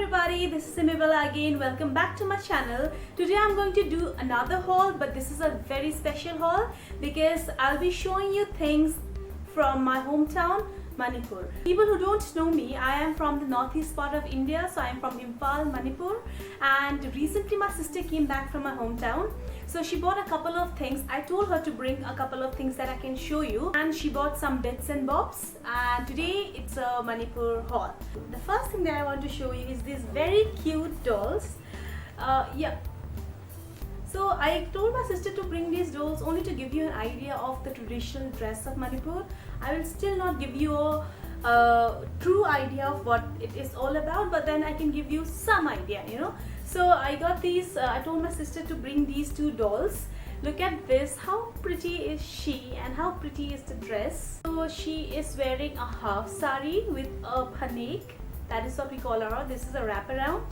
everybody, this is Simibala again. Welcome back to my channel. Today I'm going to do another haul, but this is a very special haul because I'll be showing you things from my hometown, Manipur. People who don't know me, I am from the northeast part of India, so I am from Imphal, Manipur, and recently my sister came back from my hometown. So she bought a couple of things. I told her to bring a couple of things that I can show you, and she bought some bits and bobs, and today it's a Manipur haul. The first thing that I want to show you is these very cute dolls. So I told my sister to bring these dolls only to give you an idea of the traditional dress of Manipur. I will still not give you a true idea of what it is all about, but then I can give you some idea, you know. So I got these, I told my sister to bring these two dolls. Look at this, how pretty is she and how pretty is the dress. So she is wearing a half sari with a panek, that is what we call her. This is a wraparound.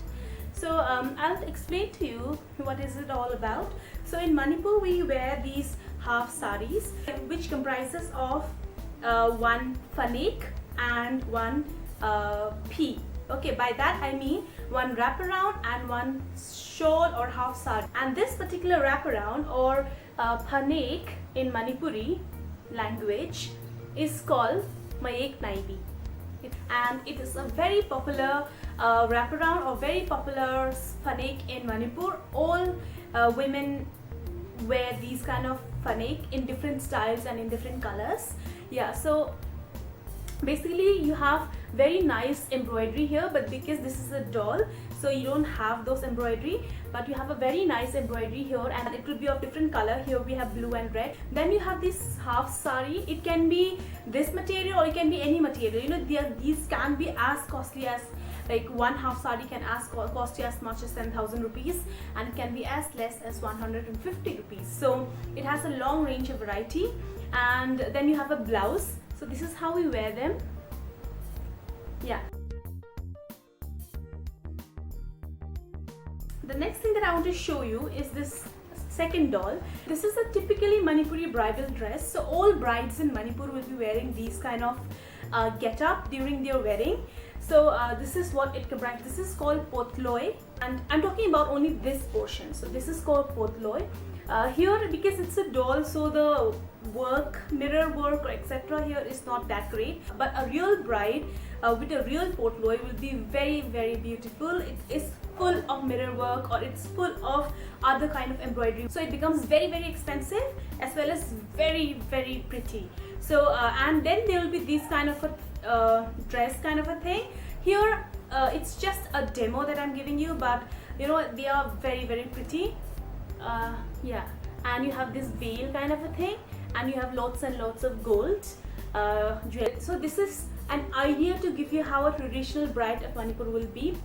So I'll explain to you what is it all about. So in Manipur we wear these half saris, which comprises of one panek and one pea. Okay, by that I mean one wraparound and one shawl or half sari. And this particular wraparound or panek in Manipuri language is called Mayek Naibi. And it is a very popular wraparound or very popular panek in Manipur. All women wear these kind of panek in different styles and in different colors. Yeah, so basically you have very nice embroidery here, but because this is a doll, so you don't have those embroidery, but you have a very nice embroidery here, and it will be of different color. Here we have blue and red. Then you have this half sari. It can be this material or it can be any material, you know. These can be as costly as, like, one half sari can cost you as much as 10,000 rupees, and it can be as less as 150 rupees. So it has a long range of variety. And then you have a blouse. So this is how we wear them. Yeah. The next thing that I want to show you is this second doll. This is a typically Manipuri bridal dress. So all brides in Manipur will be wearing these kind of get-up during their wedding. So this is what it comprises. This is called potloi, and I'm talking about only this portion. So this is called potloi. Here, because it's a doll, so the work, mirror work or etc. here is not that great, but a real bride with a real potloi will be very, very beautiful. It is full of mirror work, or it's full of other kind of embroidery, so it becomes very, very expensive as well as very, very pretty. So and then there will be this kind of a dress kind of a thing. Here it's just a demo that I'm giving you, but you know, they are very, very pretty. Yeah, and you have this veil kind of a thing, and you have lots and lots of gold jewelry. So this is an idea to give you how a traditional bride of Manipur will be.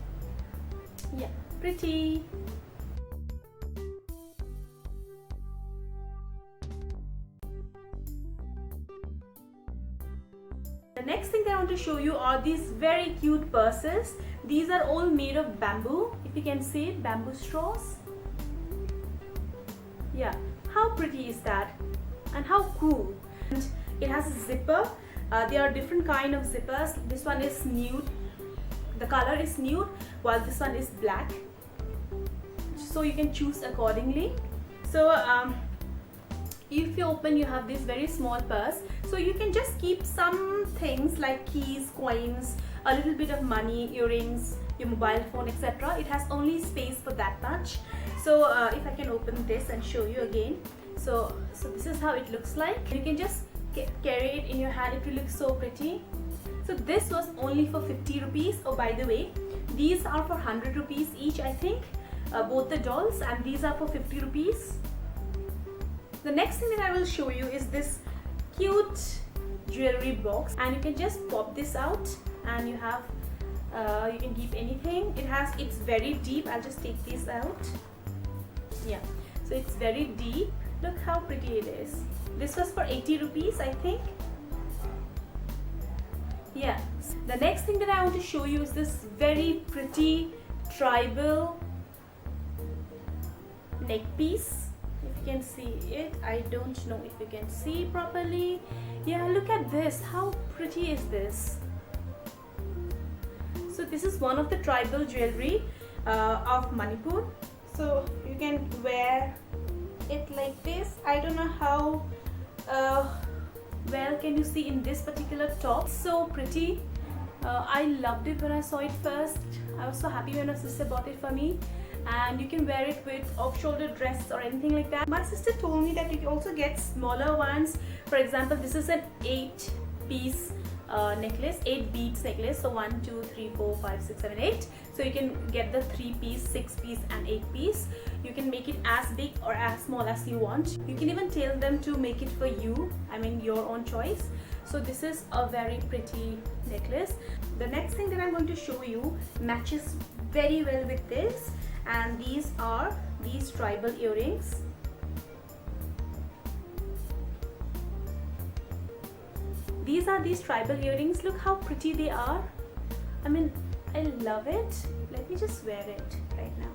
Yeah, pretty. The next thing that I want to show you are these very cute purses. These are all made of bamboo. If you can see it, bamboo straws. Yeah, how pretty is that, and how cool. And it has a zipper. There are different kind of zippers. This one is nude, the color is nude, while this one is black, so you can choose accordingly. So if you open, you have this very small purse, so you can just keep some things like keys, coins, a little bit of money, earrings, your mobile phone, etc. It has only space for that much. So if I can open this and show you again, so this is how it looks like. You can just carry it in your hand. It will look so pretty. So this was only for 50 rupees. Oh, by the way, these are for 100 rupees each, I think, both the dolls, and these are for 50 rupees. The next thing that I will show you is this cute jewelry box, and you can just pop this out, and you have you can keep anything. It's very deep. I'll just take this out. Yeah, so it's very deep. Look how pretty it is. This was for 80 rupees, I think. Yeah, the next thing that I want to show you is this very pretty tribal neck piece. If you can see it, I don't know if you can see properly. Yeah, look at this. How pretty is this? So this is one of the tribal jewelry of Manipur. So you can wear it like this. I don't know how well can you see in this particular top. So pretty. I loved it when I saw it first. I was so happy when my sister bought it for me. And you can wear it with off-shoulder dress or anything like that. My sister told me that you can also get smaller ones. For example, this is an 8-piece necklace, 8 beads necklace. So 1, 2, 3, 4, 5, 6, 7, 8. So you can get the 3-piece, 6-piece and 8-piece. You can make it as big or as small as you want. You can even tell them to make it for you. I mean, your own choice. So this is a very pretty necklace. The next thing that I'm going to show you matches very well with this, and these are these tribal earrings. These are these tribal earrings. Look how pretty they are. I mean, I love it. Let me just wear it right now.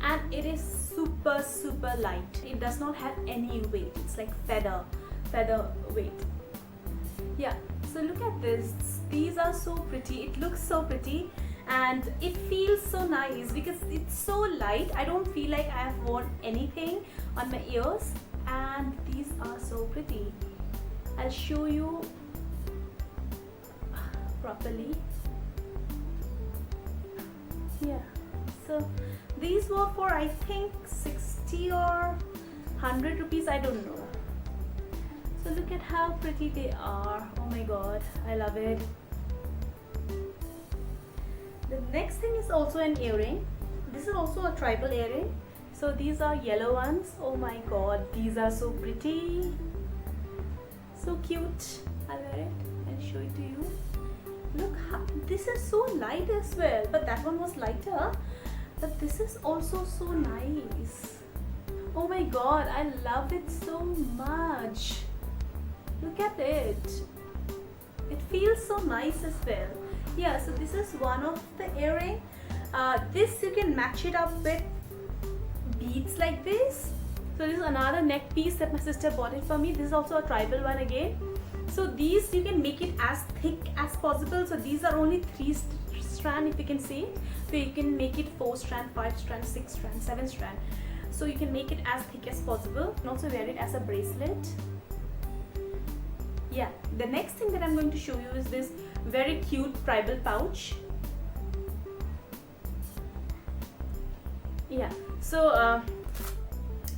And it is super light. It does not have any weight. It's like feather weight. Yeah, so look at this. These are so pretty. It looks so pretty and it feels so nice because it's so light. I don't feel like I have worn anything on my ears, and these are so pretty. I'll show you properly. Yeah, so these were for I think 60 or 100 rupees, I don't know. So look at how pretty they are. Oh my god, I love it. The next thing is also an earring. This is also a tribal earring. So these are yellow ones. Oh my god, these are so pretty. So cute. I'll wear it and show it to you. Look how, this is so light as well, but that one was lighter. But this is also so nice. Oh my god, I love it so much. Look at it. It feels so nice as well. Yeah, so this is one of the earring. This you can match it up with beads like this. So this is another neck piece that my sister bought it for me. This is also a tribal one again. So these you can make it as thick as possible. So these are only 3 strand, if you can see. So you can make it 4 strand, 5 strand, 6 strand, 7 strand. So you can make it as thick as possible. You can also wear it as a bracelet. Yeah, the next thing that I'm going to show you is this very cute tribal pouch. Yeah, so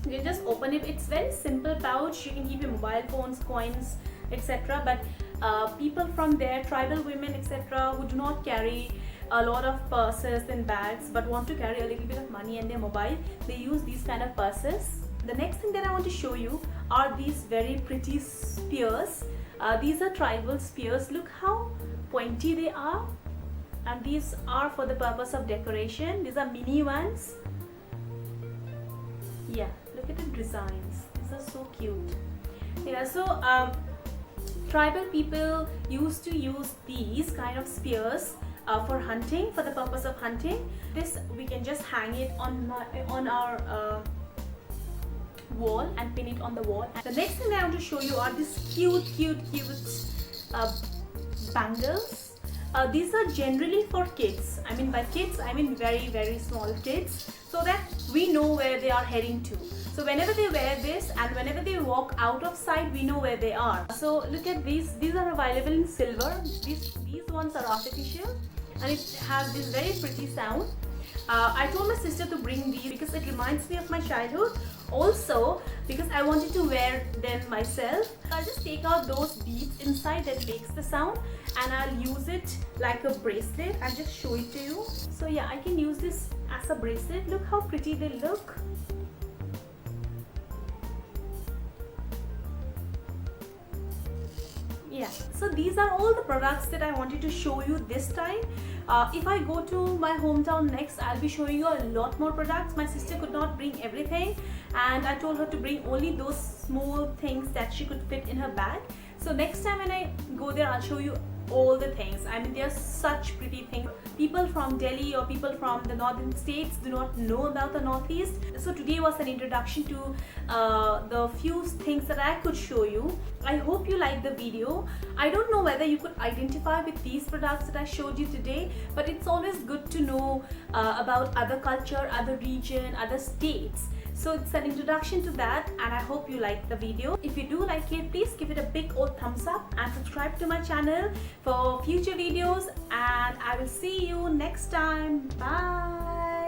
you can just open it. It's very simple pouch. You can keep your mobile phones, coins, etc. But people from there, tribal women, etc., who do not carry a lot of purses and bags but want to carry a little bit of money and their mobile, they use these kind of purses. The next thing that I want to show you are these very pretty spears. These are tribal spears. Look how pointy they are, and these are for the purpose of decoration. These are mini ones. Yeah, look at the designs. These are so cute. Yeah, so tribal people used to use these kind of spears for hunting, for the purpose of hunting. This we can just hang it on our wall and pin it on the wall. The next thing I want to show you are these cute bangles. These are generally for kids. I mean by kids, I mean very small kids, so that we know where they are heading to. So whenever they wear this and whenever they walk out of sight, we know where they are. So look at these. These are available in silver. These ones are artificial and it has this very pretty sound. I told my sister to bring these because it reminds me of my childhood. Also because I wanted to wear them myself. I'll just take out those beads inside that makes the sound and I'll use it like a bracelet. I'll just show it to you. So yeah, I can use this as a bracelet. Look how pretty they look. Yeah, so these are all the products that I wanted to show you this time. If I go to my hometown next, I'll be showing you a lot more products. My sister could not bring everything and I told her to bring only those small things that she could fit in her bag. So next time when I go there, I'll show you all the things. I mean, they're such pretty things. People from Delhi or people from the northern states do not know about the Northeast. So today was an introduction to the few things that I could show you. I hope you liked the video. I don't know whether you could identify with these products that I showed you today, but it's always good to know about other culture, other region, other states. So it's an introduction to that, and I hope you like the video. If you do like it, please give it a big old thumbs up and subscribe to my channel for future videos, and I will see you next time. Bye.